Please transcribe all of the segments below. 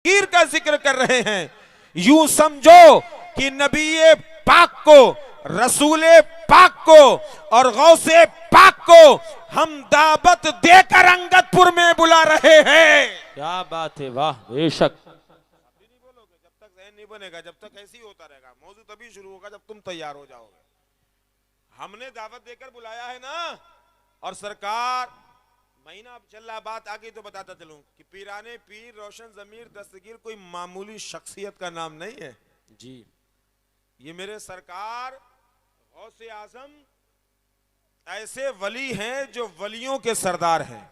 दस्तगीर का जिक्र कर रहे हैं। यूं समझो कि नबी पाक को, रसूले पाक को और गौसे पाक को हम दावत देकर अंगदपुर में बुला रहे हैं। क्या बात है, वाह बेशक। नहीं बोलोगे जब तक जहन नहीं बनेगा, जब तक ऐसे ही होता रहेगा। मौजू तभी शुरू होगा जब तुम तैयार हो जाओगे। हमने दावत देकर बुलाया है ना। और सरकार महीना अब चल रहा, बात आगे तो बताता चलूं कि पीराने पीर रोशन जमीर दस्तगीर कोई मामूली शख्सियत का नाम नहीं है जी। ये मेरे सरकार गौसे आजम ऐसे वली हैं जो वलियों के सरदार हैं।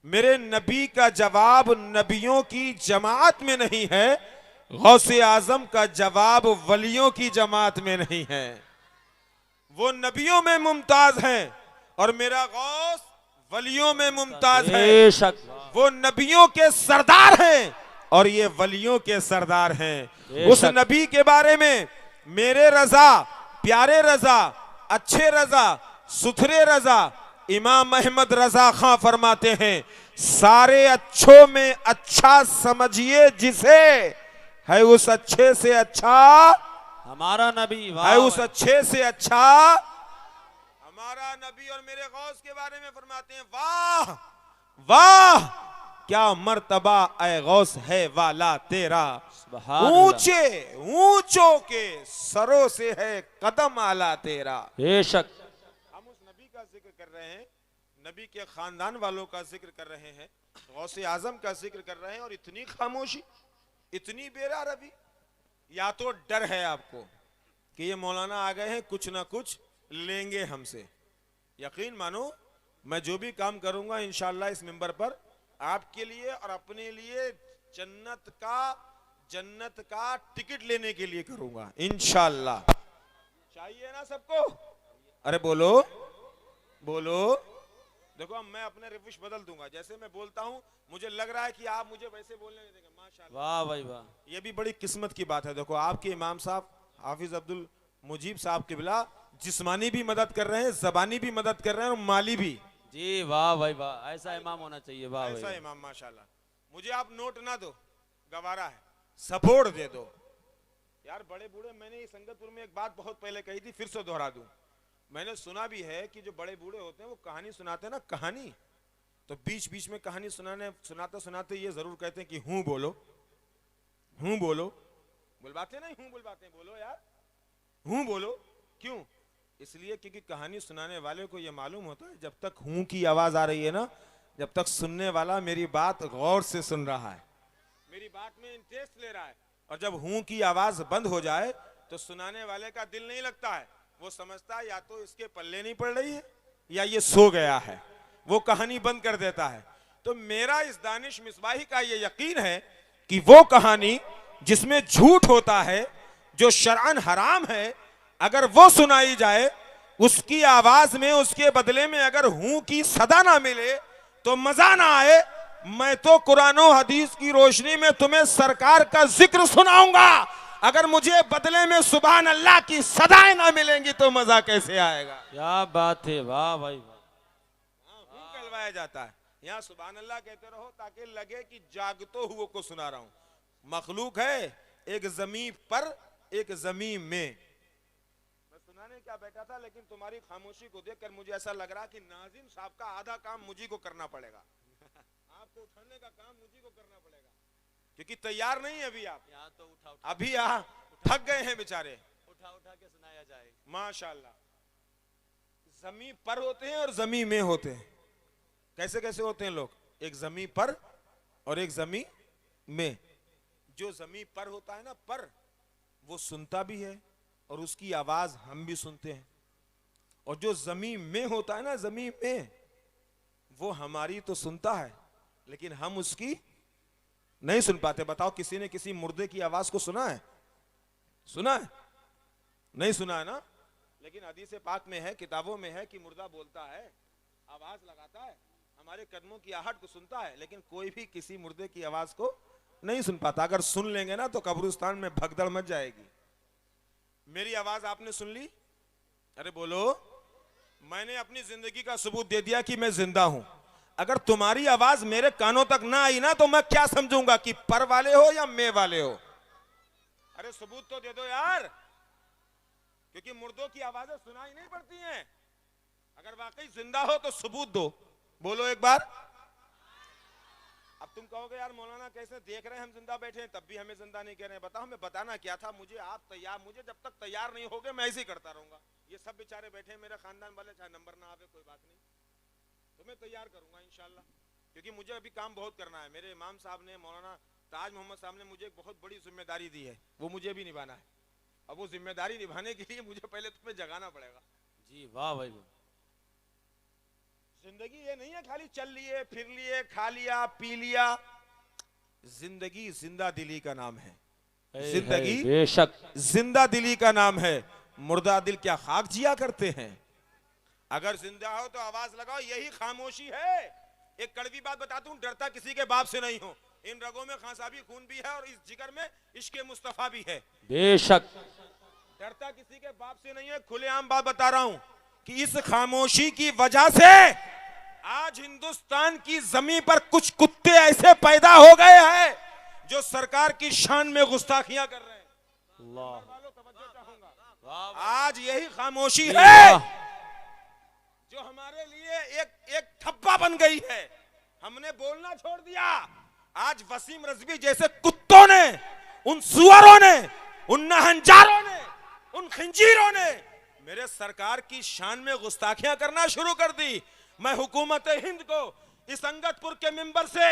मेरे नबी का जवाब नबियों की जमात में नहीं है, गौसे आजम का जवाब वलियों की जमात में नहीं है। वो नबियों में मुमताज हैं और मेरा गौस वलियों में मुमताज है। बेशक। वो नबियों के सरदार हैं और ये वलियों के सरदार हैं। उस नबी के बारे में मेरे रजा, प्यारे रजा, अच्छे रजा, सुथरे रजा इमाम अहमद रजा खां फरमाते हैं, सारे अच्छों में अच्छा समझिए जिसे, है उस अच्छे से अच्छा हमारा नबी, है उस अच्छे से अच्छा हमारा नबी। और मेरे गौस के बारे में फरमाते हैं, वाह वाह क्या मर्तबा ए गौस है वाला तेरा, ऊंचे ऊंचों के सरों से है कदम आला तेरा। बेशक। हम उस नबी का जिक्र कर रहे हैं, नबी के खानदान वालों का जिक्र कर रहे हैं, गौसे आजम का जिक्र कर रहे हैं। और इतनी खामोशी, इतनी बेरारवी, या तो डर है आपको कि ये मौलाना आ गए हैं, कुछ ना कुछ लेंगे हमसे। यकीन मानो मैं जो भी काम करूंगा इंशाअल्लाह इस मिंबर पर आपके लिए और अपने लिए जन्नत का टिकट लेने के लिए करूंगा इंशाअल्लाह। चाहिए ना सबको? अरे बोलो बोलो। देखो अब मैं अपने रविश बदल दूंगा, जैसे मैं बोलता हूं मुझे लग रहा है कि आप मुझे वैसे बोलने नहीं देंगे। माशाअल्लाह, वाह भाई वाह। ये भी बड़ी किस्मत की बात है। देखो आपके इमाम साहब हाफिज अब्दुल मुजीब साहब किबला जिस्मानी भी मदद कर रहे हैं, जबानी भी मदद कर रहे हैं और माली भी। जी वाह भाई वाह, ऐसा इमाम होना चाहिए। वाह ऐसा भाई इमाम माशाल्लाह। मुझे आप नोट ना दो, गवारा है, सपोर्ट दे दो यार। बड़े बूढ़े, मैंने इस संगतपुर में एक बात बहुत पहले कही थी, फिर से दोहरा दूं। मैंने सुना भी है कि जो बड़े बूढ़े होते हैं वो कहानी सुनाते हैं ना, कहानी, तो बीच बीच में कहानी सुनाते सुनाते ये जरूर कहते हैं कि हूं बोलो, हूं बोलो। बुलवाते नहीं, हूं बुलवाते हैं, बोलो यार, हूं बोलो। क्यों? इसलिए क्योंकि कहानी सुनाने वाले को यह मालूम होता है जब तक हूं की आवाज आ रही है ना, जब तक सुनने वाला मेरी बात गौर से सुन रहा है, मेरी बात में इंटरेस्ट ले रहा है। और जब हूं की आवाज बंद हो जाए तो सुनाने वाले का दिल नहीं लगता है। वो समझता है या तो इसके पल्ले नहीं पड़ रही है या ये सो गया है, वो कहानी बंद कर देता है। तो मेरा इस दानिश मिसबाही का ये यकीन है कि वो कहानी जिसमें झूठ होता है, जो शरअन हराम है, अगर वो सुनाई जाए, उसकी आवाज में, उसके बदले में अगर हूं की सदा ना मिले तो मजा ना आए। मैं तो कुरान और हदीस की रोशनी में तुम्हें सरकार का जिक्र सुनाऊंगा, अगर मुझे बदले में सुभान अल्लाह की सदाएं ना मिलेंगी तो मजा कैसे आएगा? क्या बात है, वाह भाई वाह। हूं कहलवाया जाता है, यहाँ सुभान अल्लाह कहते रहो ताकि लगे कि जागतो हुए को सुना रहा हूं। मखलूक है एक जमीन पर, एक जमीन में। मैं सुनाने क्या बैठा था, लेकिन तुम्हारी खामोशी को देखकर मुझे ऐसा लग रहा कि नाजिम साहब का आधा काम मुझी को करना पड़ेगा। आपको उठाने का काम मुझी को करना पड़ेगा, क्योंकि तैयार नहीं है अभी आप। यहाँ तो उठा अभी यहाँ थक गए हैं बेचारे, उठा के सुनाया जाए। माशाल्लाह। जमीन पर होते हैं और जमीन में होते हैं। कैसे कैसे होते हैं लोग? एक जमीन पर और एक जमीन में। जो जमीन पर होता है ना, पर, वो सुनता भी है और उसकी आवाज हम भी सुनते हैं। और जो जमीन में होता है ना, जमीन में, वो हमारी तो सुनता है लेकिन हम उसकी नहीं सुन पाते। बताओ किसी ने किसी मुर्दे की आवाज को सुना है? सुना है? नहीं सुना है ना। लेकिन हदीस पाक में है, किताबों में है कि मुर्दा बोलता है, आवाज लगाता है, हमारे कदमों की आहट को सुनता है, लेकिन कोई भी किसी मुर्दे की आवाज को नहीं सुन पाता। अगर सुन लेंगे ना तो कब्रिस्तान में भगदड़ मच जाएगी। मेरी आवाज आपने सुन ली? अरे बोलो। मैंने अपनी जिंदगी का सबूत दे दिया कि मैं जिंदा हूं। अगर तुम्हारी आवाज मेरे कानों तक ना आई ना तो मैं क्या समझूंगा कि पर वाले हो या मे वाले हो। अरे सबूत तो दे दो यार, क्योंकि मुर्दों की आवाजें सुनाई नहीं पड़ती हैं। अगर वाकई जिंदा हो तो सबूत दो, बोलो एक बार। अब तुम कहोगे यार मौलाना कैसे देख रहे हैं हम जिंदा बैठे हैं तब भी हमें जिंदा नहीं कह रहे हैं। बताओ हमें बताना क्या था। मुझे आप तैयार, मुझे जब तक तैयार नहीं होगे मैं ऐसे ही करता रहूंगा। ये सब बेचारे बैठे हैं मेरे खानदान वाले, चाहे नंबर ना आवे कोई बात नहीं, तुम्हें तैयार करूंगा इंशाल्लाह। क्योंकि मुझे अभी काम बहुत करना है। मेरे इमाम साहब ने, मौलाना ताज मोहम्मद साहब ने मुझे एक बहुत बड़ी जिम्मेदारी दी है, वो मुझे भी निभाना है। अब वो जिम्मेदारी निभाने के लिए मुझे पहले तुम्हें जगाना पड़ेगा। जी वाह भाई वाह। जिंदगी ये नहीं है खाली चल लिए फिर लिए खा लिया पी लिया। जिंदगी जिंदा दिली का नाम है। जिंदगी बेशक जिंदा दिली का नाम है। मुर्दा दिल क्या खाक जिया करते हैं। अगर जिंदा हो तो आवाज लगाओ, यही खामोशी है। एक कड़वी बात बताता हूं, डरता किसी के बाप से नहीं हो। इन रगों में खांसाबी खून भी है और इस जिगर में इश्क मुस्तफा भी है। बेशक डरता किसी के बाप से नहीं है। खुलेआम बात बता रहा हूं कि इस खामोशी की वजह से आज हिंदुस्तान की जमीन पर कुछ कुत्ते ऐसे पैदा हो गए हैं जो सरकार की शान में गुस्ताखियां कर रहे हैं। अल्लाह वालों तवज्जो चाहूंगा, वाह वाह। आज यही खामोशी जी है वाह। जो हमारे लिए एक ठप्पा बन गई है। हमने बोलना छोड़ दिया। आज वसीम रजवी जैसे कुत्तों ने, उन सुअरों ने, उन नहंजारों ने, उन खंजीरों ने मेरे सरकार की शान में गुस्ताखियां करना शुरू कर दी। मैं हुकूमत हिंद को इस अंगतपुर के मिंबर से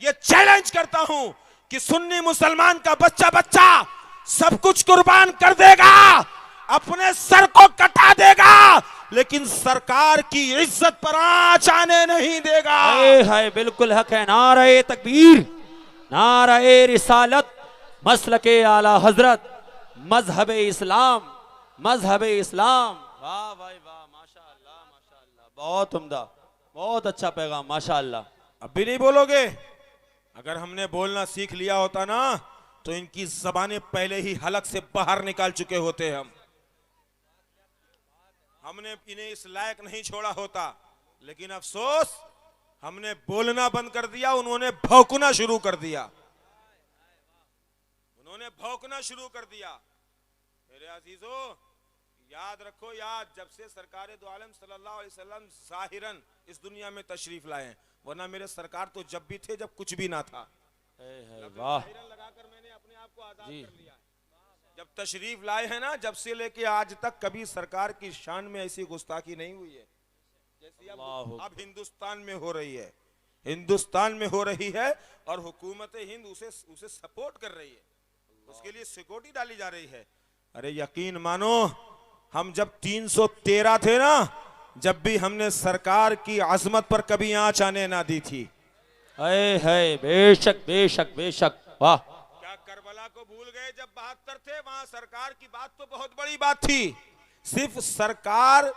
ये चैलेंज करता हूं कि सुन्नी मुसलमान का बच्चा बच्चा सब कुछ कुर्बान कर देगा, अपने सर को कटा देगा, लेकिन सरकार की इज्जत पर आंच आने नहीं देगा। हाय बिल्कुल हक है। नारे तकबीर, नारे रिसालत, मसलके आला हजरत, मजहब इस्लाम, मजहब इस्लाम। वाह भाई वाह, माशाअल्लाह माशाअल्लाह, बहुत उम्दा, बहुत अच्छा पैगाम माशाअल्लाह। अब भी नहीं बोलोगे? अगर हमने बोलना सीख लिया होता ना तो इनकी जबानें पहले ही हलक से बाहर निकाल चुके होते। हमने इन्हें इस लायक नहीं छोड़ा होता, लेकिन अफसोस हमने बोलना बंद कर दिया, उन्होंने भौंकना शुरू कर दिया। उन्होंने भौंकना शुरू कर दिया। मेरे अजीजों याद रखो, याद जब से सरकार दो आलम सल्लल्लाहु अलैहि वसल्लम जाहिरन इस दुनिया में तशरीफ लाए, वरना मेरे सरकार तो जब भी थे जब कुछ भी ना था। वाह लगाकर मैंने अपने आप को आजाद कर लिया। जब तशरीफ लाए हैं ना, जब से लेके आज तक कभी सरकार की शान में ऐसी गुस्ताखी नहीं हुई है जैसी अब हिंदुस्तान में हो रही है। हिंदुस्तान में हो रही है और हुकूमत हिंद उसे सपोर्ट कर रही है, उसके लिए सिक्योरिटी डाली जा रही है। अरे यकीन मानो, हम जब 313 थे ना, जब भी हमने सरकार की अजमत पर कभी आंच आने ना दी थी। है बेशक बेशक बेशक। वाह, क्या करबला को भूल गए जब 72 थे? वहां सरकार की बात तो बहुत बड़ी बात थी। सिर्फ सरकार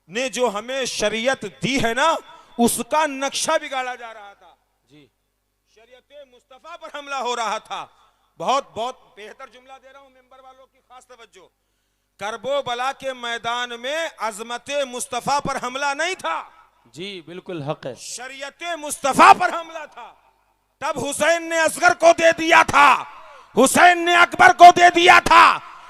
ने जो हमें शरीयत दी है ना, उसका नक्शा बिगाड़ा जा रहा था जी। शरीयत मुस्तफा पर हमला हो रहा था। बहुत बहुत बेहतर जुमला दे रहा हूं मेंबर वालों की खास तवज्जो। करबो बला के मैदान में अजमत मुस्तफा पर हमला नहीं था जी, बिल्कुल हक है। शरीयत मुस्तफा पर हमला था। तब हुसैन ने असगर को दे दिया था, हुसैन ने अकबर को दे दिया था,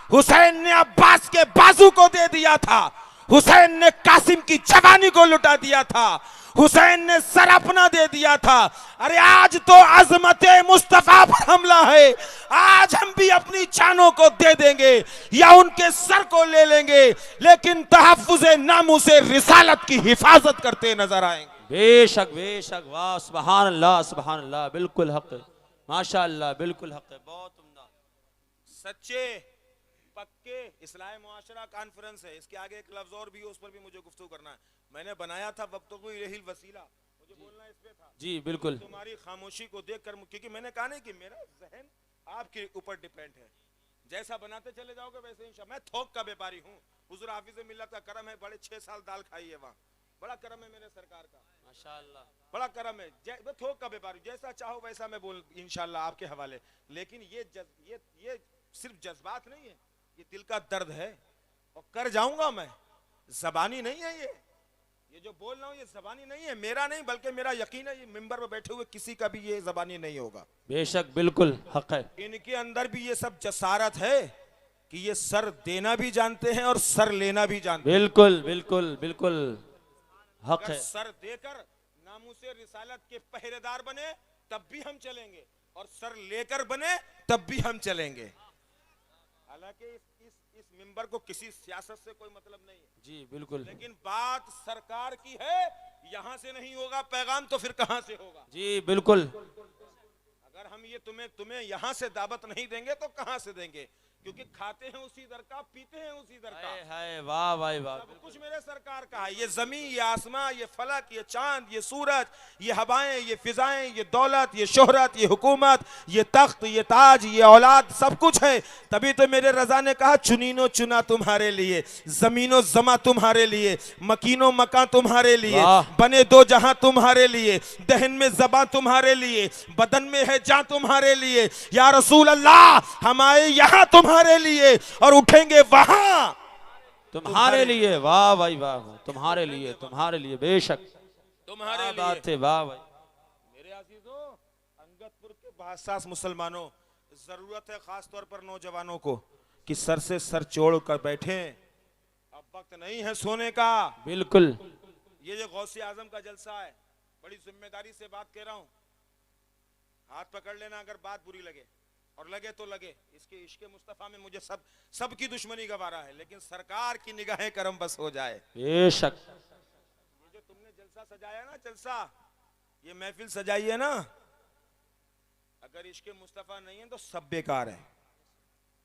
हुसैन ने अब्बास के बाजू को दे दिया था, हुसैन ने कासिम की जवानी को लुटा दिया था, हुसैन ने सर अपना दे दिया था। अरे आज तो अजमत मुस्तफा पर हमला है। आज हम भी अपनी जानों को दे देंगे या उनके सर को ले लेंगे, लेकिन तहफ्फुज़ नामूस रिसालत की हिफाजत करते नजर आएंगे। बेशक बेशक। वाह, सुभान अल्लाह सुभान अल्लाह, बिल्कुल हक है माशाअल्लाह, बिल्कुल हक है, बहुत उम्दा। सच्चे पक्के इस्लाह मुआशरा कॉन्फ्रेंस है, इसके आगे एक लफ्ज और भी है, उस पर भी मुझे गुफ्तगू करना है। मैंने बनाया था वक्तगू इलैहिल वसीला, मुझे बोलना इस पे था जी बिल्कुल। तुम्हारी खामोशी को देखकर, क्योंकि मैंने कहा नहीं कि मेरा जहन आपके ऊपर डिपेंड है, जैसा बनाते चले जाओगे वैसे इंशाअल्लाह। मैं थोक का व्यापारी हूँ। हुजूर हाफिज़ मिल्लत का करम है, बड़े 6 साल दाल खाई है वहाँ, बड़ा करम है मेरे सरकार का माशाअल्लाह, बड़ा करम है। मैं थोक का व्यापारी, जैसा चाहो वैसा मैं बोल इंशाअल्लाह आपके हवाले। लेकिन ये सिर्फ जज्बात नहीं है, ये दिल का दर्द है और कर जाऊंगा मैं, जबानी नहीं है ये। ये जो बोल रहा हूँ ये जबानी नहीं है, मेरा नहीं बल्कि मेरा यकीन है ये मिंबर पर बैठे हुए किसी का भी ये जबानी नहीं होगा। बेशक बिल्कुल हक है। इनके अंदर भी ये सब जसारत है कि ये सर देना भी जानते हैं और सर लेना भी जानते हैं। बिल्कुल बिल्कुल बिल्कुल हक अगर है। सर देकर नामूसे रिसालत के पहरेदार बने तब भी हम चलेंगे, और सर लेकर बने तब भी हम चलेंगे। हालांकि इस मिंबर को किसी सियासत से कोई मतलब नहीं है जी बिल्कुल। लेकिन बात सरकार की है, यहां से नहीं होगा पैगाम तो फिर कहां से होगा। जी बिल्कुल। अगर हम ये तुम्हें यहां से दावत नहीं देंगे तो कहां से देंगे, क्योंकि खाते हैं उसी दर का, पीते हैं उसी दर का। हाय वाह भाई वाह। सब कुछ मेरे सरकार का है। ये जमीन, ये आसमां, ये फलक, ये चांद, ये सूरज, ये हवाएं, ये फिजाएं, ये दौलत, ये शोहरत, ये हुकूमत, ये तख्त, ये ताज, ये औलाद, सब कुछ है। तभी तो मेरे रजा ने कहा चुनीनो चुना तुम्हारे लिए, जमीनो जमा तुम्हारे लिए, मकीनो मकान तुम्हारे लिए, बने दो जहां तुम्हारे लिए, दहन में जबां तुम्हारे लिए, बदन में है जान तुम्हारे लिए। या रसूल अल्लाह हम आए यहां तुम्हारे लिए और उठेंगे वहां तुम्हारे लिए। वाह भाई वाह, तुम्हारे लिए, तुम्हारे लिए। बेशक तुम्हारे लिए बात है। वाह भाई। मेरे अजीजों, अंगदपुर के बासास मुसलमानों, जरूरत है खास तौर पर नौजवानों को कि सर से सर जोड़ कर बैठे। अब वक्त नहीं है सोने का। बिल्कुल। ये जो गौसे आजम का जलसा है, बड़ी जिम्मेदारी से बात कह रहा हूं, हाथ पकड़ लेना अगर बात बुरी लगे, और लगे तो लगे। इसके इश्क मुस्तफा में मुझे सबकी दुश्मनी गवारा है, लेकिन सरकार की निगाहें करम बस हो जाए। बेशक। ये जो तुमने जलसा सजाया ना, जलसा, ये महफिल सजाई है ना, अगर इश्क मुस्तफा नहीं है तो सब बेकार है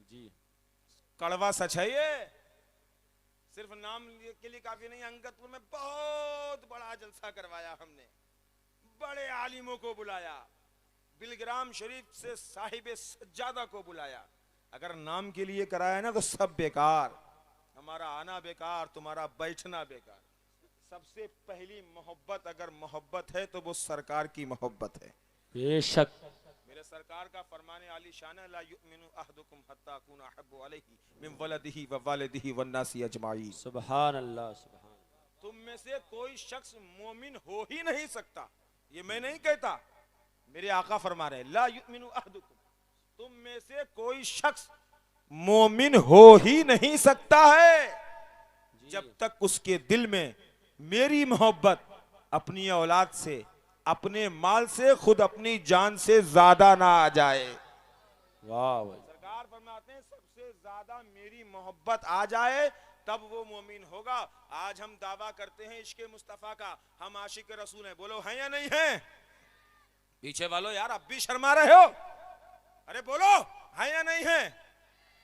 जी। कड़वा सच है ये। सिर्फ नाम के लिए काफी नहीं, अंगदपुर में बहुत बड़ा जलसा करवाया हमने, बड़े आलिमों को बुलाया, बिलग्राम शरीफ से साहिब सज्जादा को बुलाया। अगर नाम के लिए कराया ना तो सब बेकार, हमारा आना बेकार, तुम्हारा बैठना बेकार। सबसे पहली मोहब्बत अगर मोहब्बत है तो वो सरकार की मोहब्बत है। बेशक। मेरे सरकार का फरमाने आली शान है, ला युमिनु अहदुकुम हत्ता अकूना अहब्बु अलैहि मिन वलदिही व वालिदिही वन नासी अजमाईन। सुभान अल्लाह सुभान। तुम में से कोई शख्स मोमिन हो ही नहीं सकता, ये मैं नहीं कहता, मेरे आका फरमा रहे, ला युमिनु अहदुकुम, तुम में से कोई शख्स मोमिन हो ही नहीं सकता है जब तक उसके दिल में मेरी मोहब्बत अपनी औलाद से, अपने माल से, खुद अपनी जान से ज्यादा ना आ जाए। वाह भाई। सरकार फरमाते हैं सबसे ज्यादा मेरी मोहब्बत आ जाए तब वो मोमिन होगा। आज हम दावा करते हैं इश्क मुस्तफा का, हम आशिक रसूल हैं, बोलो हैं या नहीं हैं? पीछे वालों यार अब भी शर्मा रहे हो, अरे बोलो हैं या नहीं हैं?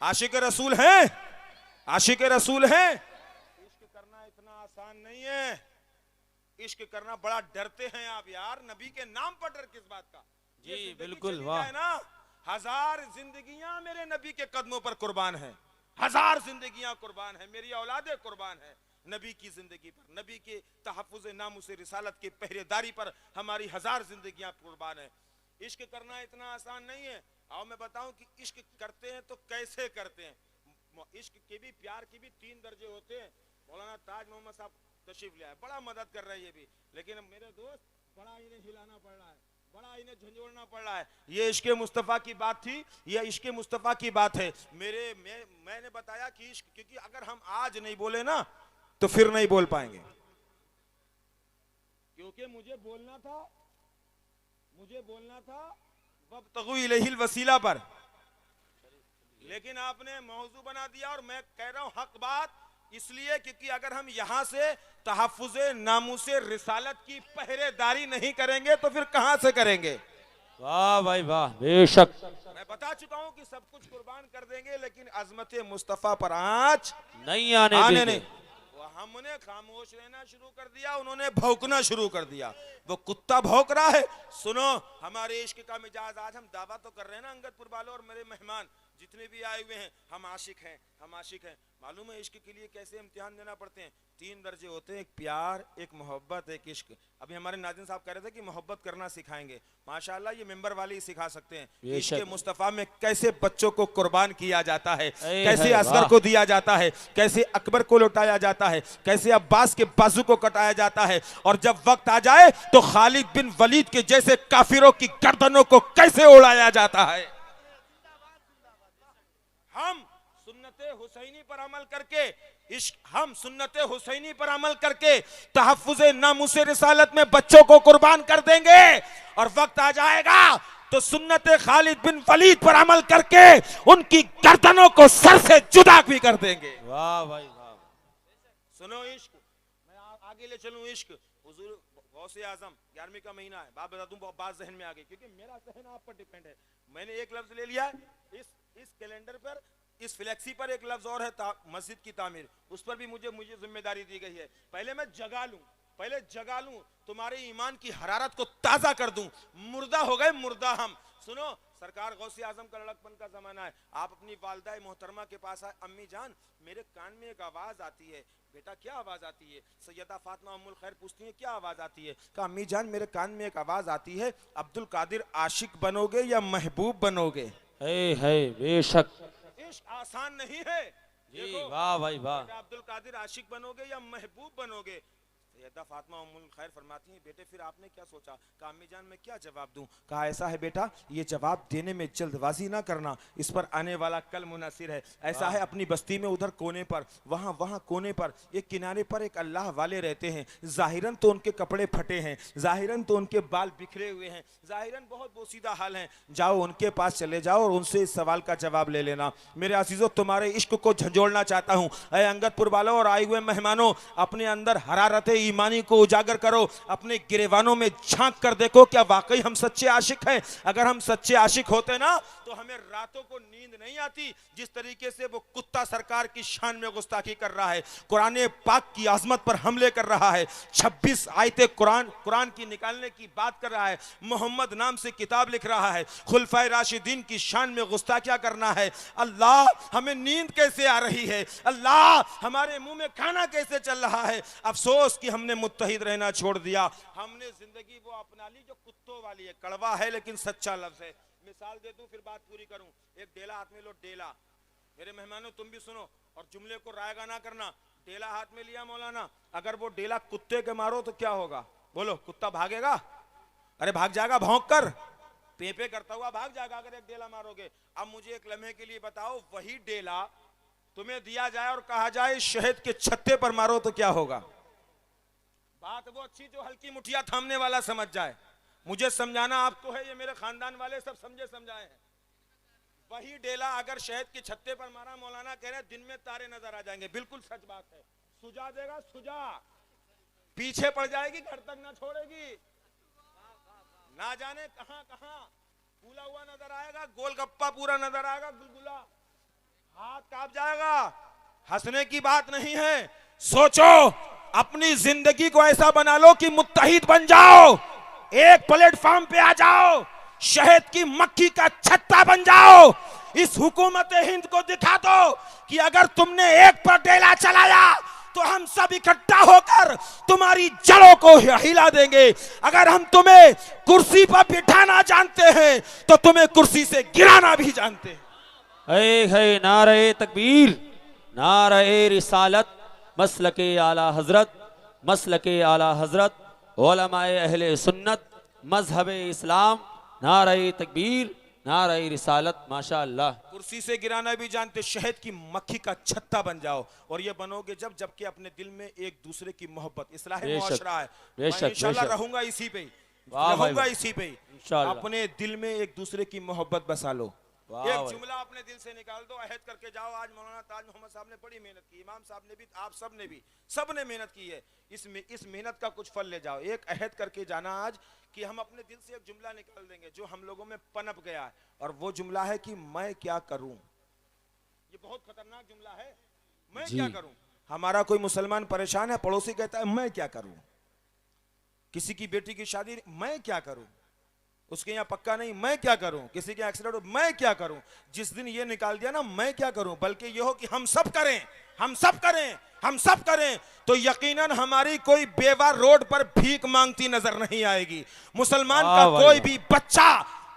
आशिक रसूल हैं, आशिक रसूल हैं। इश्क करना इतना आसान नहीं है, इश्क करना बड़ा डरते हैं आप यार, नबी के नाम पर डर किस बात का? जी बिल्कुल। वाह। ना, हजार जिंदगियां मेरे नबी के कदमों पर कुर्बान हैं, हजार जिंदगियां कुर्बान है, मेरी औलादे कुर्बान है नबी की जिंदगी पर, नबी के तहफ़्फ़ुज़ नामुसे रिसालत के पहरेदारी पर हमारी हजार जिंदगियां कुर्बान है। इश्क करना इतना आसान नहीं है। आओ मैं बताऊं कि इश्क करते हैं तो कैसे करते हैं। इश्क के भी, प्यार के भी 3 दर्जे होते हैं। मौलाना ताज मोहम्मद साहब तशरीफ ले आए, बड़ा मदद कर रहे हैं ये भी, लेकिन मेरे दोस्त बड़ा इन्हें हिलाना पड़ रहा है, बड़ा इन्हें झंझोड़ना पड़ रहा है। ये इश्क मुस्तफा की बात थी, ये इश्क मुस्तफा की बात है। मैंने बताया कि इश्क, क्योंकि अगर हम आज नहीं बोले ना तो फिर नहीं बोल पाएंगे, क्योंकि मुझे बोलना था वब्तगू इलैहिल वसीला पर, लेकिन आपने मौजू बना दिया। और मैं कह रहा हूं हक बात, इसलिए क्योंकि अगर हम यहां से तहफ़्फ़ुज़े नामुसे रिसालत की पहरेदारी नहीं करेंगे तो फिर कहां से करेंगे? वाह भाई वाह। बेशक। मैं बता चुका हूं कि सब कुछ कुर्बान कर देंगे, लेकिन अजमत मुस्तफा पर आंच नहीं आने नहीं। हमने खामोश रहना शुरू कर दिया, उन्होंने भौंकना शुरू कर दिया। वो कुत्ता भौंक रहा है, सुनो हमारे इश्क का मिजाज। आज हम दावा तो कर रहे हैं ना अंगदपुर वालों और मेरे मेहमान जितने भी आए हुए हैं, हम आशिक हैं, हम आशिक हैं। मालूम है इश्क के लिए कैसे इम्तिहान देना पड़ते हैं? 3 दर्जे होते हैं, एक प्यार, एक मोहब्बत, एक इश्क। अभी हमारे नाज़रीन साहब कह रहे थे कि मोहब्बत करना सिखाएंगे। माशाल्लाह ये मेंबर वाले ही सिखा सकते हैं। इश्क मुस्तफ़ा में कैसे बच्चों को कुर्बान किया जाता है, कैसे असगर को दिया जाता है, कैसे अकबर को लौटाया जाता है, कैसे अब्बास के बाजू को कटाया जाता है, और जब वक्त आ जाए तो खालिद बिन वलीद के जैसे काफिरों की गर्दनों को कैसे उड़ाया जाता है। हम सुन्नते हुसैनी पर अमल करके, हम सुन्नते हुसैनी पर अमल करके तहफ्फुज़े नामुसे रिसालत में बच्चों को कुर्बान कर देंगे, और वक्त आ जाएगा तो सुन्नते खालिद बिन वलीद पर अमल करके उनकी गर्दनों को सर से जुदा भी कर देंगे। वाह भाई वाह। सुनो इश्क, मैं आगे ले चलूं। इश्क हुजूर गौसे आजम, 11वीं का महीना है, बात बता दूं, बात जहन में आ गई, क्योंकि मेरा जहन आप पर डिपेंड है। मैंने एक लफ्ज ले लिया, इस कैलेंडर पर, इस फ्लेक्सी पर एक लफ्ज और है, मस्जिद की तामीर, उस पर भी मुझे जिम्मेदारी दी गई है। पहले मैं जगा लूं, तुम्हारे ईमान की हरारत को ताजा कर दूं। मुर्दा हो गए मुर्दा हम। सुनो, सरकार गौसे आजम का लड़कपन का जमाना है। आप अपनी वालदा मोहतरमा के पास आए, अम्मी जान मेरे कान में एक आवाज आती है। बेटा क्या आवाज आती है? सैयदा फातिमा उम्मुल खैर पूछती है क्या आवाज आती है? कहा अम्मी जान मेरे कान में एक आवाज आती है, अब्दुल कादिर आशिक बनोगे या महबूब बनोगे? है बेशक, इश्क आसान नहीं है। जी वाह भाई वाह। अब्दुल कादिर आशिक बनोगे या महबूब बनोगे? सैयदा फातिमा उम्मुल खैर फरमाती हैं बेटे फिर आपने क्या सोचा? कहा अम्मी जान मैं क्या जवाब दूं? कहा ऐसा है बेटा, ये जवाब देने में जल्दबाजी ना करना, इस पर आने वाला कल मुनासिर है। ऐसा है अपनी बस्ती में उधर कोने पर, वहाँ कोने पर एक किनारे पर एक अल्लाह वाले रहते हैं। जाहिरन तो उनके कपड़े फटे हैं, जाहिरन तो उनके बाल बिखरे हुए हैं, जाहिरन बहुत बोसीदा हाल हैं। जाओ उनके पास चले जाओ और उनसे इस सवाल का जवाब ले लेना। मेरे अजीजों तुम्हारे इश्क को झंझोड़ना चाहता हूँ। ऐ अंगदपुर वालों और आए हुए मेहमानों, अपने अंदर हरारत ईमानी को उजागर करो, अपने गिरेवानों में झांक कर देखो क्या वाकई हम सच्चे आशिक हैं। अगर हम सच्चे आशिक होते ना तो हमें रातों को नींद नहीं आती जिस तरीके से वो कुत्ता सरकार की शान में गुस्ताखी कर रहा है, कुरान पाक की आजमत पर हमले कर रहा है, 26 आयतें कुरान की निकालने की बात कर रहा है, मोहम्मद नाम से किताब लिख रहा है, खुलफाए राशिदीन की शान में गुस्ताखिया करना है। अल्लाह हमें नींद कैसे आ रही है? अल्लाह हमारे मुंह में खाना कैसे चल रहा है? अफसोस कि हमने मुत्तहिद रहना छोड़ दिया। हमने जिंदगी वो अपना ली जो कुत्तों वाली है, कड़वा है लेकिन सच्चा लफ्ज है। मिसाल दे दूं फिर बात पूरी करूं। एक डेला हाथ में लो, डेला। मेरे मेहमानों तुम भी सुनो और जुमले को रायगा ना करना। डेला हाथ में लिया मौलाना, अगर वो डेला कुत्ते के मारो तो क्या होगा? बोलो, कुत्ता भागेगा? अरे भाग जाएगा, भौंक कर पे पे करता हुआ भाग जाएगा अगर एक डेला मारोगे। अब मुझे एक लम्हे के लिए बताओ, वही डेला तुम्हें दिया जाए और कहा जाए शहद के छत्ते पर मारो तो क्या होगा? बात वो अच्छी जो हल्की मुठिया थामने वाला समझ जाए। मुझे समझाना आपको है, ये मेरे खानदान वाले सब समझे समझाए हैं। वही डेला अगर शहद के छत्ते पर मारा, मौलाना कह रहे दिन में तारे नजर आ जाएंगे। बिल्कुल सच बात है, सुझा देगा, सुझा पीछे पड़ जाएगी, घर तक ना छोड़ेगी, ना जाने कहां कहां फूला हुआ नजर आएगा, गोलगप्पा पूरा नजर आएगा, गुलगुला, हाथ कांप जाएगा। हंसने की बात नहीं है। सोचो, अपनी जिंदगी को ऐसा बना लो कि मुत्तहिद बन जाओ, एक प्लेटफॉर्म पे आ जाओ, शहद की मक्खी का छत्ता बन जाओ। इस हुकूमत हिंद को दिखा दो कि अगर तुमने एक पर डेला चलाया तो हम सब इकट्ठा होकर तुम्हारी जड़ों को हिला देंगे। अगर हम तुम्हें कुर्सी पर बिठाना जानते हैं तो तुम्हें कुर्सी से गिराना भी जानते हैं। है नारे तकबीर, नारे रिसालत, मसलके आला हजरत, मसलके आला हजरत, उलमाए अहले सुन्नत, मजहबे इस्लाम, नारे तकबीर, नारे रिसालत। माशाअल्लाह। कुर्सी से गिराना भी जानते, शहद की मक्खी का छत्ता बन जाओ। और ये बनोगे जबकि अपने दिल में एक दूसरे की मोहब्बत, इस्लाह मुआशरा है। मैं इंशाल्लाह रहूंगा इसी पे, रहूंगा इसी पे। अपने दिल में एक दूसरे की मोहब्बत बसा लो। एक जुमला अपने दिल से निकाल दो, अहद करके जाओ। आज मौलाना ताज मोहम्मद साहब ने बड़ी मेहनत की, इमाम साहब ने भी, आप सब ने भी, सब ने मेहनत की है। इस मेहनत का कुछ फल ले जाओ। एक अहद करके जाना आज कि हम अपने दिल से एक जुमला निकाल देंगे जो हम लोगों में पनप गया है, और वो जुमला है कि मैं क्या करूं। ये बहुत खतरनाक जुमला है, मैं क्या करूं। हमारा कोई मुसलमान परेशान है, पड़ोसी कहता है मैं क्या करूं। किसी की बेटी की शादी, मैं क्या करूं। उसके यहाँ पक्का नहीं, मैं क्या करूं, किसी के एक्सीडेंट हो मैं क्या करूं, जिस दिन ये निकाल दिया ना मैं क्या करूं, बल्कि ये हो कि हम सब करें, हम सब करें, हम सब करें, तो यकीनन हमारी कोई बेवा रोड पर भीख मांगती नजर नहीं आएगी। मुसलमान का कोई भी बच्चा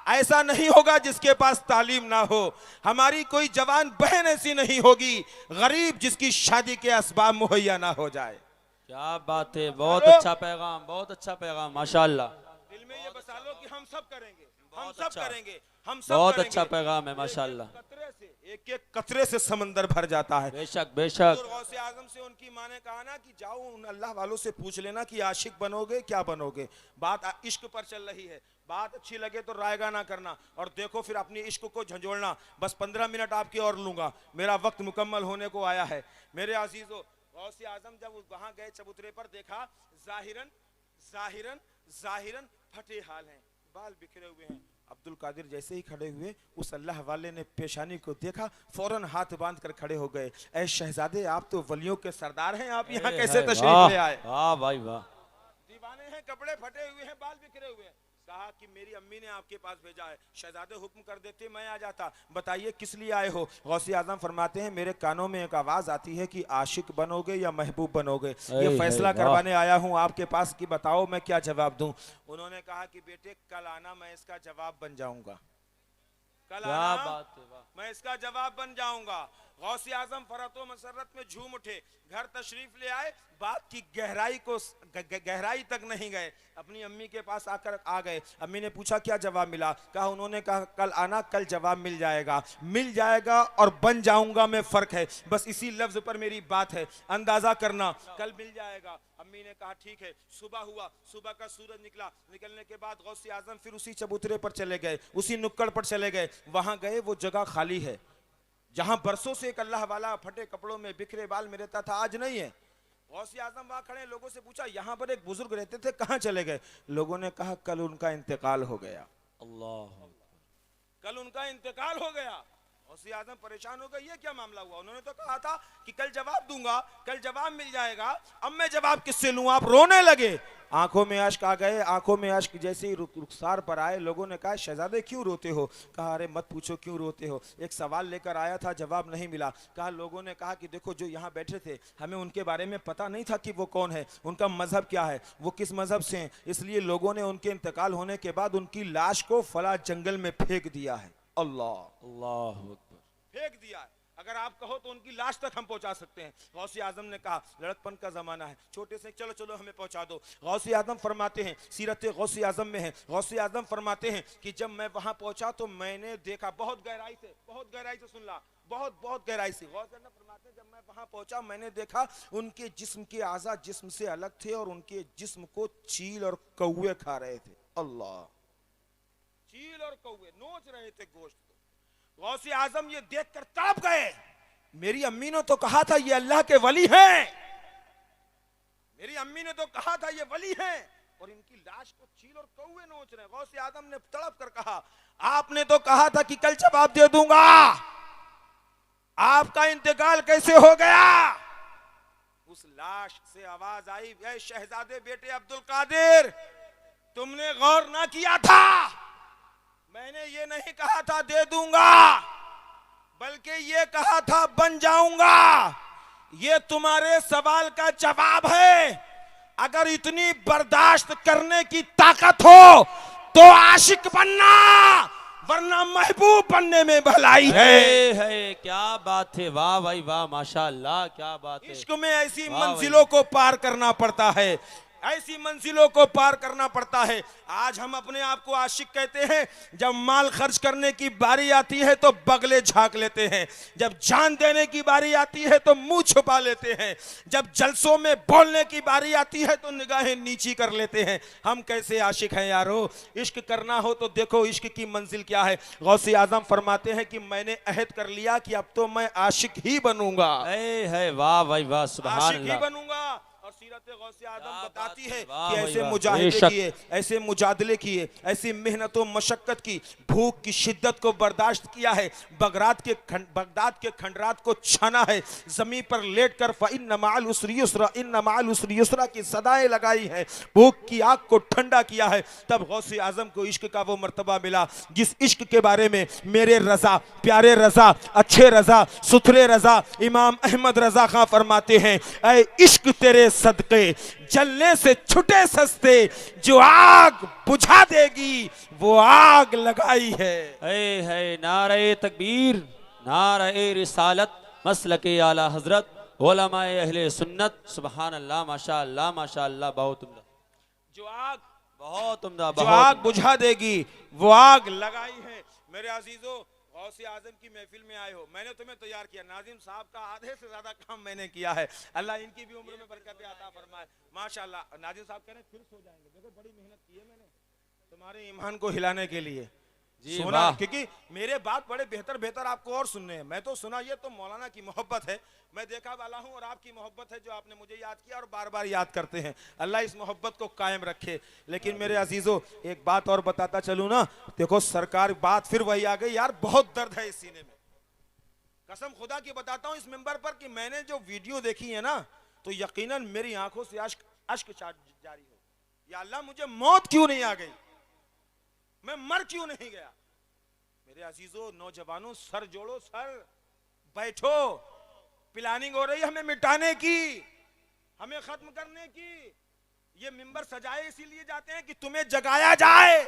ऐसा नहीं होगा जिसके पास तालीम ना हो, हमारी कोई जवान बहन ऐसी नहीं होगी गरीब जिसकी शादी के असबाब मुहैया ना हो जाए। क्या बात है, बहुत अच्छा पैगाम, बहुत अच्छा पैगाम, माशाअल्लाह। दिल में ये बसा लो कि हम सब करेंगे, हम सब अच्छा। करेंगे, हम सब बहुत करेंगे। अच्छा पैगाम है माशाअल्लाह। कतरे से एक एक कतरे से समंदर भर जाता है। बेशक बेशक। गौसे आजम से उनकी माँ ने कहा ना कि जाओ उन अल्लाह वालों से पूछ लेना कि आशिक बनोगे क्या बनोगे। बात इश्क पर चल रही है, बात अच्छी लगे तो रायगा ना करना, और देखो फिर अपनी इश्क को झंझोड़ना। बस 15 मिनट आपकी और लूंगा, मेरा वक्त मुकम्मल होने को आया है। मेरे अजीजों, गौसे आजम जब वहां गए चबूतरे पर, देखा जाहिरन जाहिरन जाहिरन फटे हाल हैं, बाल बिखरे हुए हैं। अब्दुल कादिर जैसे ही खड़े हुए, उस अल्लाह वाले ने पेशानी को देखा, फौरन हाथ बांध कर खड़े हो गए। ऐ शहजादे, आप तो वलियों के सरदार हैं, आप यहाँ कैसे तशरीफ ले आए? वाह भाई वाह। दीवाने हैं, कपड़े फटे हुए हैं, बाल बिखरे हुए हैं। कहा कि मेरी अम्मी ने आपके पास भेजा है। शहजादे हुक्म कर देते मैं आ जाता। बताइए किस लिए आए हो? गौसे आजम फरमाते हैं मेरे कानों में एक आवाज आती है कि आशिक बनोगे या महबूब बनोगे, ये फैसला करवाने आया हूँ आपके पास कि बताओ मैं क्या जवाब दूं। उन्होंने कहा कि बेटे कल आना, मैं इसका जवाब बन जाऊंगा, कल आना मैं इसका जवाब बन जाऊंगा। गौसे आजम फरत व मसरत में झूम उठे, घर तशरीफ ले आए, बात की गहराई तक नहीं गए, अपनी अम्मी के पास आकर आ गए। अम्मी ने पूछा क्या जवाब मिला? कहा उन्होंने कहा कल आना, कल जवाब मिल जाएगा। मिल जाएगा और बन जाऊंगा में फर्क है, बस इसी लफ्ज पर मेरी बात है, अंदाजा करना, कल मिल जाएगा। अम्मी ने कहा ठीक है। सुबह हुआ, सुबह का सूरज निकला, निकलने के बाद गौसे आजम फिर उसी चबूतरे पर चले गए, उसी नुक्कड़ पर चले गए। वहां गए, वो जगह खाली है जहां बरसों से एक अल्लाह वाला फटे कपड़ों में बिखरे बाल में रहता था, आज नहीं है। गौसे आजम वहां खड़े, लोगों से पूछा यहाँ पर एक बुजुर्ग रहते थे, कहाँ चले गए? लोगों ने कहा कल उनका इंतकाल हो गया। अल्लाह, कल उनका इंतकाल हो गया। गौसे आजम परेशान हो गए, ये क्या मामला हुआ? उन्होंने तो कहा था कि कल जवाब दूंगा, कल जवाब मिल जाएगा, अब मैं जवाब किससे लूं? आप रोने लगे, आंखों में अश्क आ गए। आंखों में अश्क जैसे ही रुखसार पर आए, लोगों ने कहा शहजादे क्यों रोते हो? कहा अरे मत पूछो क्यों रोते हो, एक सवाल लेकर आया था, जवाब नहीं मिला। कहा लोगों ने कहा कि देखो जो यहाँ बैठे थे, हमें उनके बारे में पता नहीं था कि वो कौन है, उनका मजहब क्या है, वो किस मजहब से हैं, इसलिए लोगों ने उनके इंतकाल होने के बाद उनकी लाश को फला जंगल में फेंक दिया है। अल्लाह अल्लाह फेंक दिया है। अगर आप कहो तो उनकी लाश तक हम पहुंचा सकते हैं। गौसे आजम ने कहा लड़कपन का जमाना है, छोटे से चलो चलो हमें पहुंचा दो। गौसे आजम फरमाते हैं, सीरत गौसे आजम में है, गौसे आजम फरमाते हैं कि जब मैं वहां पहुंचा तो मैंने देखा, बहुत गहराई से सुन ला, बहुत गहराई से। गौसे आजम फरमाते हैं जब मैं वहां पहुंचा मैंने देखा उनके जिस्म के आज़ा जिस्म से अलग थे और उनके जिस्म को चील और कौवे खा रहे थे। अल्लाह, चील और कौवे नोच रहे थे गोश्त। गौसे आजम ये देखकर तड़प गए, मेरी अम्मी ने तो कहा था ये अल्लाह के वली हैं, मेरी अम्मी ने तो कहा था ये वली हैं, और इनकी लाश को चील और कौवे नोच रहे हैं। गौसे आजम ने तड़प कर कहा आपने तो कहा था कि कल जवाब दे दूंगा, आपका इंतकाल कैसे हो गया? उस लाश से आवाज आई, ए शहजादे बेटे अब्दुल कादिर, तुमने गौर ना किया था, मैंने ये नहीं कहा था दे दूंगा, बल्कि ये कहा था बन जाऊंगा। ये तुम्हारे सवाल का जवाब है। अगर इतनी बर्दाश्त करने की ताकत हो तो आशिक बनना, वरना महबूब बनने में भलाई है। क्या बात है, वाह भाई वाह, माशाअल्लाह, क्या बात है। इश्क में ऐसी मंजिलों को पार करना पड़ता है, ऐसी मंजिलों को पार करना पड़ता है। आज हम अपने आप को आशिक कहते हैं, जब माल खर्च करने की बारी आती है तो बगले झांक लेते हैं, जब जान देने की बारी आती है तो मुंह छुपा लेते हैं, जब जलसों में बोलने की बारी आती है तो निगाहें नीची कर लेते हैं। हम कैसे आशिक हैं यारो? इश्क करना हो तो देखो इश्क की मंजिल क्या है। गौसे आजम फरमाते हैं कि मैंने अहद कर लिया कि अब तो मैं आशिक ही बनूंगा। वाह भाई वाह, सुभान आशिक ही अल्लाह। बनूंगा। और सीरत गौसे आदम क्या बताती बात है है, वाह कि भाई ऐसे वाह, मुजाहिदे बेशक। किए, ऐसे मुजादले किए, ऐसी मेहनत व मशक्कत की, भूख की शिद्दत को बर्दाश्त किया है, बगदाद के खंडरात को छाना है, जमीन पर लेट कर इन मअल उसरी युस्रा, इन मअल उसरी युस्रा की सदाएं लगाई है, भूख की आग को ठंडा किया है। तब गौसे आजम को इश्क का वो मर्तबा मिला जिस इश्क के बारे में मेरे रजा, प्यारे रजा, अच्छे रजा, सुथरे रजा इमाम अहमद रजा खां फरमाते हैं, ऐ इश्क तेरे सदके जलने से छुटे सस्ते, जो आग बुझा देगी वो आग लगाई है। नारे तकबीर, नारे रिसालत, मसलके आला हजरत, उलमाए अहले सुन्नत। सुभान अल्लाह, माशा अल्लाह, माशा अल्लाह, बहुत उम्दा, जो आग बहुत उम्दा, जो बहुत आग बुझा देगी वो आग लगाई है। मेरे अजीजों, गौसे आजम की महफिल में आए हो, मैंने तुम्हें तैयार किया, नाजिम साहब का आधे से ज्यादा काम मैंने किया है, अल्लाह इनकी भी उम्र में बरकत अता फरमाए। माशाल्लाह, नाजिम साहब कह रहे हैं फिर सो जाएंगे, देखो बड़ी मेहनत की है मैंने तुम्हारे ईमान को हिलाने के लिए। जी, सोना, वाह। क्योंकि मेरे बात बड़े बेहतर बेहतर आपको और सुनने हैं, मैं तो सुना ये तो मौलाना की मोहब्बत है, मैं देखा वाला हूँ, और आपकी मोहब्बत है जो आपने मुझे याद किया और बार बार याद करते हैं, अल्लाह इस मोहब्बत को कायम रखे। लेकिन मेरे अजीजों, एक बात और बताता चलूं ना, देखो सरकार, बात फिर वही आ गई यार, बहुत दर्द है इस सीने में, कसम खुदा की बताता हूं इस मिंबर पर कि मैंने जो वीडियो देखी है ना, तो यकीनन मेरी आंखों से अश्क जारी हो, या अल्लाह मुझे मौत क्यों नहीं आ गई, मैं मर क्यों नहीं गया। मेरे अजीजों, नौजवानों, सर जोड़ो, सर बैठो, प्लानिंग हो रही है हमें मिटाने की, हमें खत्म करने की। ये मिंबर सजाए इसीलिए जाते हैं कि तुम्हें जगाया जाए।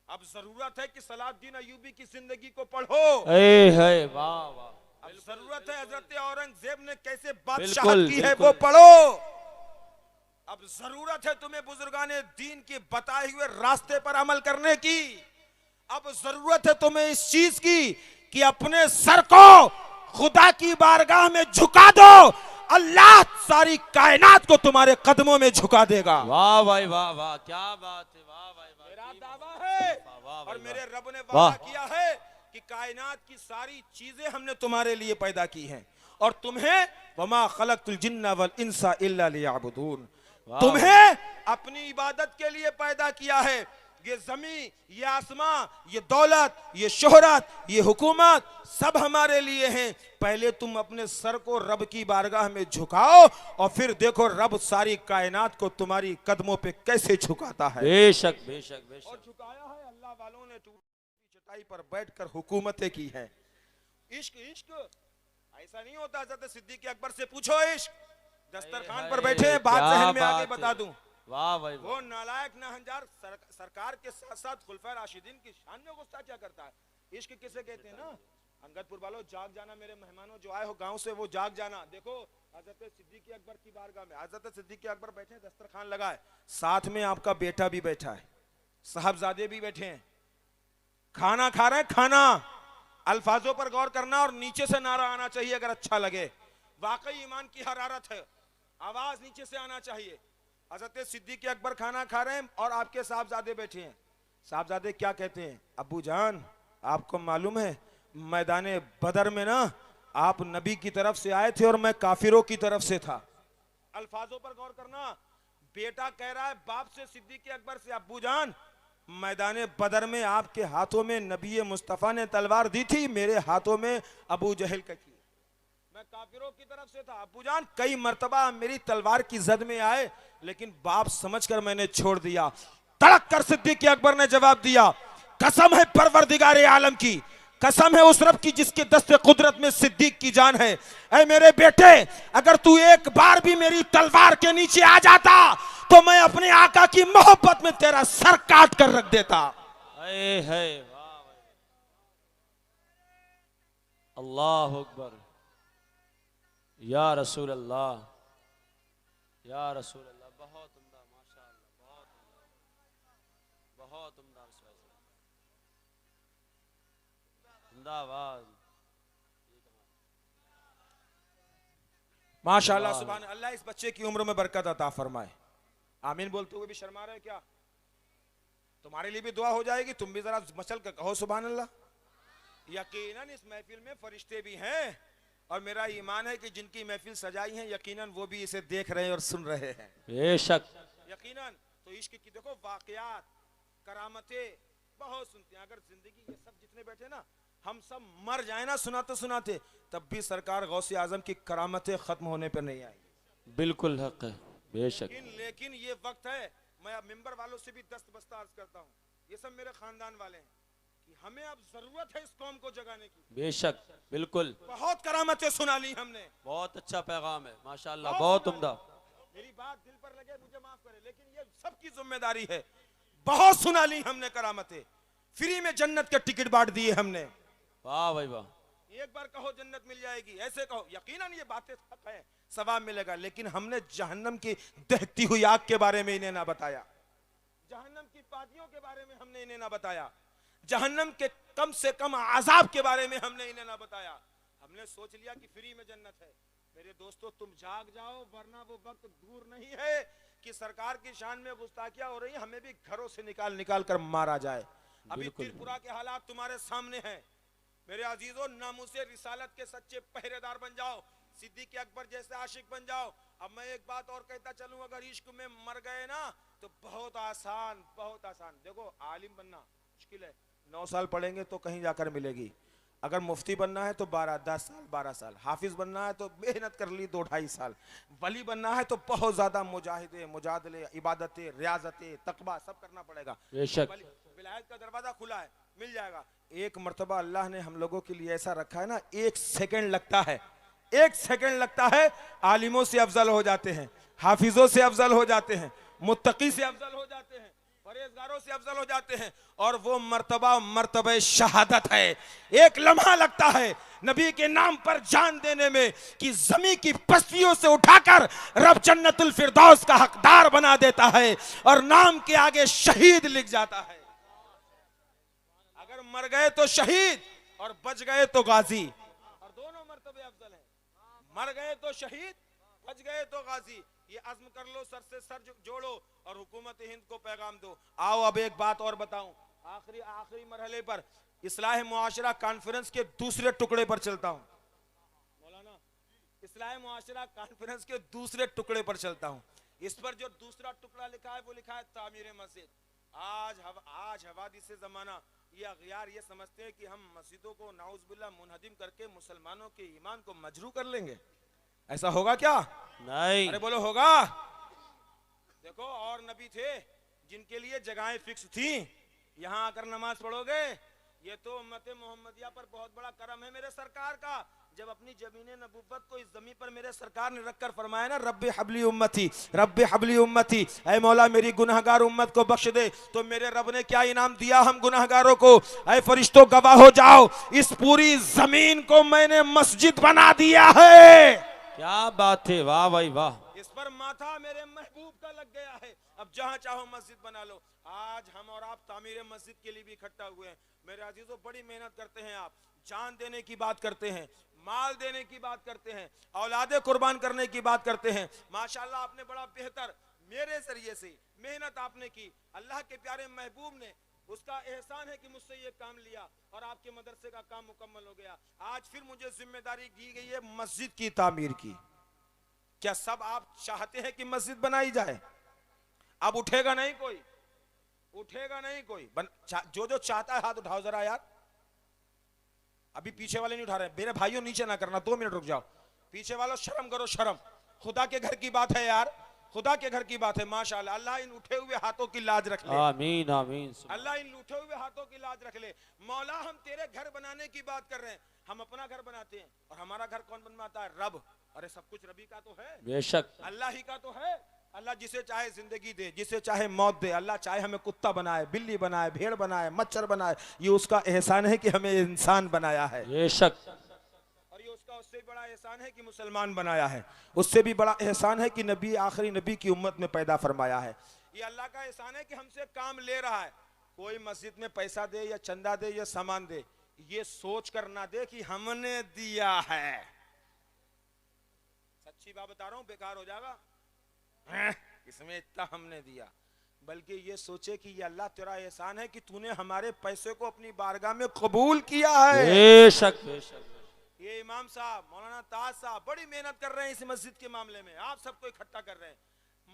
अब जरूरत है कि सलाहुद्दीन अय्यूबी की जिंदगी को पढ़ो, वाह वाह, अब जरूरत है हजरत औरंगजेब ने कैसे बादशाहत बिल्कुल, की है बिल्कुल। वो पढ़ो। अब जरूरत है तुम्हें बुजुर्गाने दीन के बताए हुए रास्ते पर अमल करने की। अब जरूरत है तुम्हें इस चीज की कि अपने सर को खुदा की बारगाह में झुका दो, अल्लाह सारी कायनात को तुम्हारे कदमों में झुका देगा। वाह भाई वाह वाह, क्या बात है, वाह भाई वाह, मेरा दावा है वाह और भाई मेरे वाह। रब ने वाह। वादा किया है कि कायनात की सारी चीजें हमने तुम्हारे लिए पैदा की हैं, और तुम्हें वमा खलक़तुल जिन्ना वल इंसा इल्ला लियअबुदून, तुम्हें अपनी इबादत के लिए पैदा किया है। ये जमीन, ये आसमां, ये दौलत, ये शोहरत, ये हुकूमत सब हमारे लिए हैं। पहले तुम अपने सर को रब की बारगाह में झुकाओ और फिर देखो रब सारी कायनात को तुम्हारी कदमों पे कैसे झुकाता है। बेशक बेशक और बेशक, झुकाया है अल्लाह वालों ने, चटाई पर बैठकर हुकूमतें की है। इश्क इश्क ऐसा नहीं होता। हज़रत सिद्दीक़ अकबर से पूछो, इश्क दस्तरखान पर बैठे हैं, बात जहन में आगे बता दूं। वाह भाई वो नालायक नाहंजार सरकार के साथ साथ खुलफाए राशिदीन की शान में गुस्सा क्या करता है। इश्क किसे कहते हैं ना, अंगदपुर वालों जाग जाना, मेरे मेहमानों जो आए हो गांव से वो जाग जाना। देखो हजरत सिद्दीक़ अकबर की बारगाह में हजरत सिद्दीक़ अकबर बैठे हैं, दस्तरखान लगाए, साथ में आपका बेटा भी बैठा है, साहबजादे भी बैठे हैं, खाना खा रहे हैं। खाना अल्फाजों पर गौर करना और नीचे से नारा आना चाहिए अगर अच्छा लगे, वाकई ईमान की हरारत है, आवाज नीचे से आना चाहिए। हजरत सिद्दीक़ अकबर खाना खा रहे हैं और आपके साहबजादे बैठे हैं। साहबजादे क्या कहते हैं, अब्बू जान आपको मालूम है मैदाने बदर में ना आप नबी की तरफ से आए थे और मैं काफिरों की तरफ से था। अल्फाजों पर गौर करना। बेटा कह रहा है बाप से, सिद्दीक़ अकबर से, अब्बू जान मैदाने बदर में आपके हाथों में नबी मुस्तफ़ा ने तलवार दी थी, मेरे हाथों में अबू जहल का की, मैं काफिरों की तरफ से था। अब्बू जान कई मर्तबा मेरी तलवार की जद में आए लेकिन बाप समझकर मैंने छोड़ दिया। तड़क कर सिद्दीक़ अकबर ने जवाब दिया, कसम है परवरदिगारे आलम की, कसम है उस रब की जिसके दस्ते कुदरत में सिद्दीक की जान है, ऐ मेरे बेटे अगर तू एक बार भी मेरी तलवार के नीचे आ जाता तो मैं अपने आका की मोहब्बत में तेरा सर काट कर रख देता। अल्लाह अकबर, या रसूल अल्लाह, या रसूल अल्लाह, बहुत उम्दा, माशाअल्लाह, बहुत उम्दा, जिंदाबाद, माशाअल्लाह, सुभान अल्लाह। इस बच्चे की उम्र में बरकत अता फरमाए। आमीन बोलते हुए भी शर्मा रहे क्या? तुम्हारे लिए भी दुआ हो जाएगी, तुम भी जरा मचल कर कहो सुभान अल्लाह। यकीनन इस महफिल में फरिश्ते भी हैं और मेरा ईमान है कि जिनकी महफिल सजाई है यकीनन वो भी इसे देख रहे हैं और सुन रहे हैं बेशक। यकीनन। तो इश्क की देखो वाकयात, करामतें बहुत सुनते हैं। अगर जिंदगी ये सब जितने बैठे ना, हम सब मर जाए ना सुनाते सुनाते, तब भी सरकार गौसे आजम की करामतें खत्म होने पर नहीं आएगी। बिल्कुल हक है, बेशक। लेकिन ये वक्त है, मैं अब मिंबर वालों से भी दस्त बस्ता अर्ज करता हूँ, ये सब मेरे खानदान वाले हैं, कि हमें अब जरूरत है इस कौम को जगाने की। बेशक, बिल्कुल। बहुत करामतें सुना ली हमने, बहुत अच्छा पैगाम है, माशाल्लाह, बहुत उम्दा। मेरी बात दिल पर लगे मुझे माफ करे, लेकिन ये सबकी जिम्मेदारी है। बहुत सुना ली हमने करामतें, फ्री में जन्नत के टिकट बांट दिए हमने। वाह भाई वाह। एक बार कहो जन्नत मिल जाएगी, ऐसे कहो, यकीनन ये बातें हक है, सवाब मिलेगा। लेकिन हमने जहन्नम की दहती हुई आग के बारे में इन्हें ना बताया, जहन्नम की पादियों के बारे में हमने इन्हें ना बताया, जहन्नम के कम से कम आजाब के बारे में हमने इन्हें ना बताया। हमने सोच लिया कि फ्री में जन्नत है। मेरे दोस्तों, तुम जाग जाओ, वरना वो वक्त दूर नहीं है कि सरकार की शान में गुस्ताखियां हो रही, हमें भी घरों से निकाल निकाल कर मारा जाए। अभी त्रिपुरा के हालात तुम्हारे सामने हैं। मेरे अजीजों, नामुसे रिसालत के सच्चे पहरेदार बन जाओ, सिद्दीक अकबर जैसे आशिक बन जाओ। अब मैं एक बात और कहता चलूं, अगर इश्क में मर गए ना तो बहुत आसान, बहुत आसान। देखो, आलिम बनना मुश्किल है, 9 साल पढ़ेंगे तो कहीं जाकर मिलेगी। अगर मुफ्ती बनना है तो 10 साल 12 साल। हाफिज बनना है तो मेहनत कर ली 2-2.5 साल। वली बनना है तो बहुत ज्यादा मुजाहिदे, मुजादले, इबादतें, रियाजतें, तकबा सब करना पड़ेगा। विलायत का दरवाजा खुला है, मिल जाएगा। एक मर्तबा अल्लाह ने हम लोगों के लिए ऐसा रखा है ना, 1 सेकंड लगता है, 1 सेकंड लगता है, आलिमों से अफजल हो जाते हैं, हाफिजों से अफजल हो जाते हैं, मुत्तकी से अफजल हो जाते हैं, परहेजगारों से अफजल हो जाते हैं। और वो मर्तबा मर्तबे शहादत है। एक लम्हा लगता है नबी के नाम पर जान देने में कि जमीन की पस्तियों से उठाकर रब जन्नतुल फिरदौस का हकदार बना देता है और नाम के आगे शहीद लिख जाता है। अगर मर गए तो शहीद और बच गए तो गाजी, और दोनों मर्तबे अफजल हैं। मर गए तो शहीद, बच गए तो गाजी। ये अज़्म कर लो, सर से सर जोड़ो और हुकूमत हिंद को पैगाम दो। आओ अब एक बात और बताऊं, आखिरी मरहले पर इस्लाह मुआशरा कॉन्फ्रेंस के दूसरे टुकड़े पर चलता हूं। मौलाना, इस्लाह मुआशरा कॉन्फ्रेंस के दूसरे टुकड़े पर चलता हूं। इस पर जो दूसरा टुकड़ा लिखा है वो लिखा है तामीर मस्जिद। आज हवादिस जमाना ये अगयार ये समझते हैं कि हम मस्जिदों को नाउज़ुबिल्लाह मुनहदिम करके मुसलमानों के ईमान को मजरू कर लेंगे। ऐसा होगा क्या? नहीं। अरे बोलो होगा। देखो, और नबी थे जिनके लिए जगहें फिक्स थी, यहाँ आकर नमाज पढ़ोगे। ये तो उम्मत मोहम्मदिया पर बहुत बड़ा करम है मेरे सरकार का, जब अपनी जमीन नबुव्वत को इस जमीन पर मेरे सरकार ने रखकर फरमाया ना, रब्बे हबली उम्मती, रब्बे हबली उम्मती, ऐ मौला मेरी गुनहगार उम्मत को बख्श दे। तो मेरे रब ने क्या इनाम दिया हम गुनहगारों को? ऐ फरिश्तों गवाह हो जाओ, इस पूरी जमीन को मैंने मस्जिद बना दिया है। क्या बात है, वाह भाई वाह। इस पर माथा मेरे महबूब का लग गया है। अब जहां चाहो मस्जिद बना लो। आज हम और आप तामीर मस्जिद के लिए भी इकट्ठा हुए हैं। मेरे अजीजों, बड़ी मेहनत करते हैं आप, जान देने की बात करते हैं, माल देने की बात करते हैं, औलादे कुर्बान करने की बात करते हैं। माशाल्लाह, आपने बड़ा बेहतर मेरे जरिए से मेहनत आपने की। अल्लाह के प्यारे महबूब ने, उसका एहसान है कि मुझसे ये काम लिया और आपके मदरसे का काम मुकम्मल हो गया। आज फिर मुझे जिम्मेदारी दी गई है मस्जिद की तामीर की। क्या सब आप चाहते हैं कि मस्जिद बनाई जाए? अब उठेगा नहीं कोई, उठेगा नहीं कोई। जो चाहता है हाथ उठाओ जरा यार। अभी पीछे वाले नहीं उठा रहे। मेरे भाइयों, नीचे ना करना, 2 मिनट रुक जाओ। पीछे वालों शर्म करो, शर्म। खुदा के घर की बात है यार, खुदा के घर की बात है। माशाल्लाह, अल्लाह इन उठे हुए हाथों की लाज रख ले। आमीन आमीन। अल्लाह इन उठे हुए हाथों की लाज रख ले। मौला, हम तेरे घर बनाने की बात कर रहे हैं। हम अपना घर बनाते हैं और हमारा घर कौन बनवाता है? रब। अरे सब कुछ रबी का तो है, बेशक अल्लाह ही का तो है। अल्लाह जिसे चाहे जिंदगी दे, जिसे चाहे मौत दे। अल्लाह चाहे हमें कुत्ता बनाए, बिल्ली बनाए, भेड़ बनाए, मच्छर बनाए, ये उसका एहसान है कि हमें इंसान बनाया है, बेशक। और ये उसका उससे भी बड़ा एहसान है कि मुसलमान बनाया है। उससे भी बड़ा एहसान है कि नबी, आखिरी नबी की उम्मत में पैदा फरमाया है। ये अल्लाह का एहसान है कि हमसे काम ले रहा है। कोई मस्जिद में पैसा दे या चंदा दे या सामान दे, ये सोच कर ना दे कि हमने दिया है। सच्ची बात बता रहा हूं, बेकार हो जाएगा इसमें इतना हमने दिया। बल्कि ये सोचे कि ये अल्लाह तेरा एहसान है कि तूने हमारे पैसे को अपनी बारगाह में कबूल किया है। बेशक बेशक। ये इमाम साहब मौलाना ताज साहब बड़ी मेहनत कर रहे हैं इस मस्जिद के मामले में, आप सबको इकट्ठा कर रहे हैं।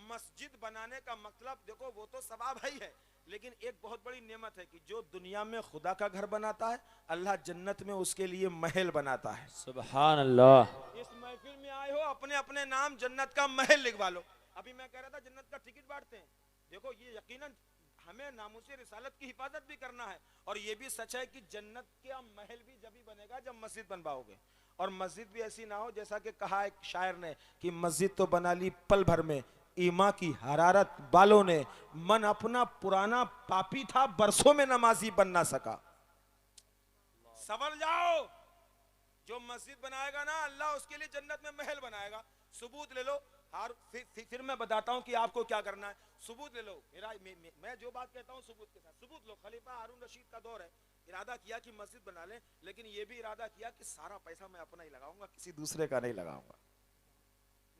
मस्जिद बनाने का मतलब देखो वो तो सवाब है ही है, लेकिन एक बहुत बड़ी नेमत है कि जो दुनिया में खुदा का घर बनाता है अल्लाह जन्नत में उसके लिए महल बनाता है। सुभान अल्लाह। इस महफिल में आए हो अपने अपने नाम जन्नत का महल लिखवा लो। अभी मैं कह रहा था जन्नत का टिकट बांटते हैं, देखो ये यकीनन हमें नामूसे रिसालत की हिफाजत भी करना है, और ये भी सच है कि जन्नत का महल भी जब ही बनेगा जब मस्जिद बनवाओगे, और मस्जिद भी ऐसी ना हो जैसा कि कहा एक शायर ने कि मस्जिद तो बना ली पल भर में, ईमा की हरारत बालों ने, मन अपना पुराना पापी था बरसों में नमाजी बन ना सका। संभल जाओ, जो मस्जिद बनाएगा ना अल्लाह उसके लिए जन्नत में महल बनाएगा। सबूत ले लो, फिर मैं बताता हूं कि आपको क्या करना है। सबूत ले लो, मैं जो बात कहता हूं सबूत के साथ सबूत लो। खलीफा हारून रशीद का दौर है, इरादा किया कि मस्जिद बना लें, लेकिन यह भी इरादा किया कि सारा पैसा मैं अपना ही लगाऊंगा, किसी दूसरे का नहीं लगाऊंगा।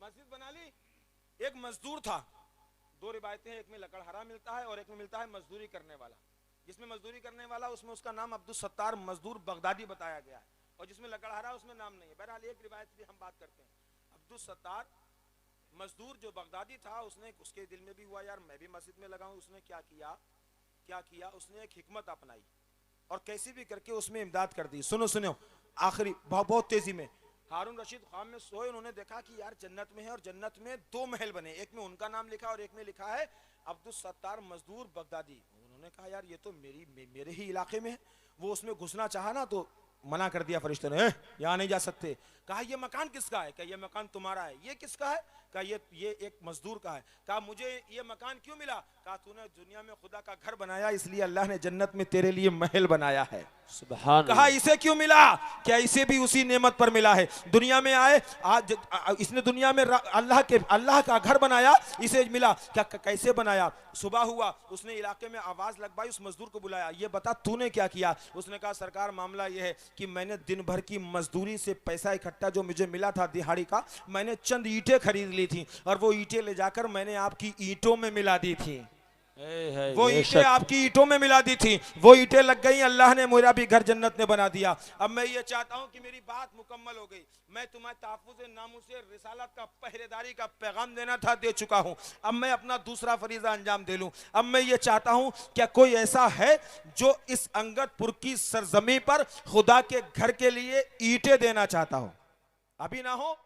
मस्जिद बना ली। एक मजदूर था, दो रिवायतें हैं, एक में लकड़हारा मिलता है और एक में मिलता है मजदूरी करने वाला। जिसमें मजदूरी करने वाला उसमें उसका नाम अब्दुल सत्तार मजदूर बगदादी बताया गया है, और जिसमें लकड़हारा उसमें नाम नहीं है। बहरहाल एक रिवायत भी हम बात करते हैं। अब्दुल सत्तार मजदूर जो बगदादी था, उसने उसके दिल में भी हुआ यार मैं भी मस्जिद में लगाऊं। उसने क्या किया, उसने एक हिकमत अपनाई और कैसी भी करके उसमें इमदाद कर दी। सुनो आखिरी बहुत तेजी में। हारून रशीद ख्वाब में सोए, उन्होंने देखा कि यार जन्नत में है और जन्नत में दो महल बने, एक में उनका नाम लिखा और एक में लिखा है अब्दुल सत्तार मजदूर बगदादी। उन्होंने कहा यार ये तो मेरे ही इलाके में है। वो उसमें घुसना चाहा ना तो मना कर दिया फरिश्ते ने, यहाँ नहीं जा सकते। कहा ये मकान किसका है? कहा ये मकान तुम्हारा है। ये किसका है? कहा ये एक मजदूर का है। कहा मुझे ये मकान क्यों मिला? कहा तूने दुनिया में खुदा का घर बनाया इसलिए अल्लाह ने जन्नत में तेरे लिए महल बनाया है। सुभान कहा इसे क्यों मिला? क्या इसे भी उसी नेमत पर मिला है। दुनिया में आए आज इसने दुनिया में अल्लाह का घर बनाया, इसे मिला। क्या कैसे बनाया? सुबह हुआ, उसने इलाके में आवाज लगवाई, उस मजदूर को बुलाया, ये बता तूने क्या किया? उसने कहा सरकार मामला ये है कि मैंने दिन भर की मजदूरी से पैसा इकट्ठा जो मुझे मिला था दिहाड़ी का, मैंने चंद ईंटें खरीद ली थी और वो ईंटें ले जाकर मैंने आपकी ईंटों में मिला दी थी। वो ईंटें आपकी ईंटों में मिला दी थी, वो ईंटें लग गई, अल्लाह ने मेरा भी घर जन्नत में बना दिया। अब मैं ये चाहता हूं कि मेरी बात मुकम्मल हो गई। मैं तुम्हें तहफ्फुज़ नामूस रिसालत का पहरेदारी का पैगाम देना था, दे चुका हूं। अब मैं अपना दूसरा फरीजा अंजाम दे लूं। अब मैं ये चाहता हूं क्या कोई ऐसा है जो इस अंगदपुर की सरजमी पर खुदा के घर के लिए ईंटें देना चाहता हो? अभी ना हो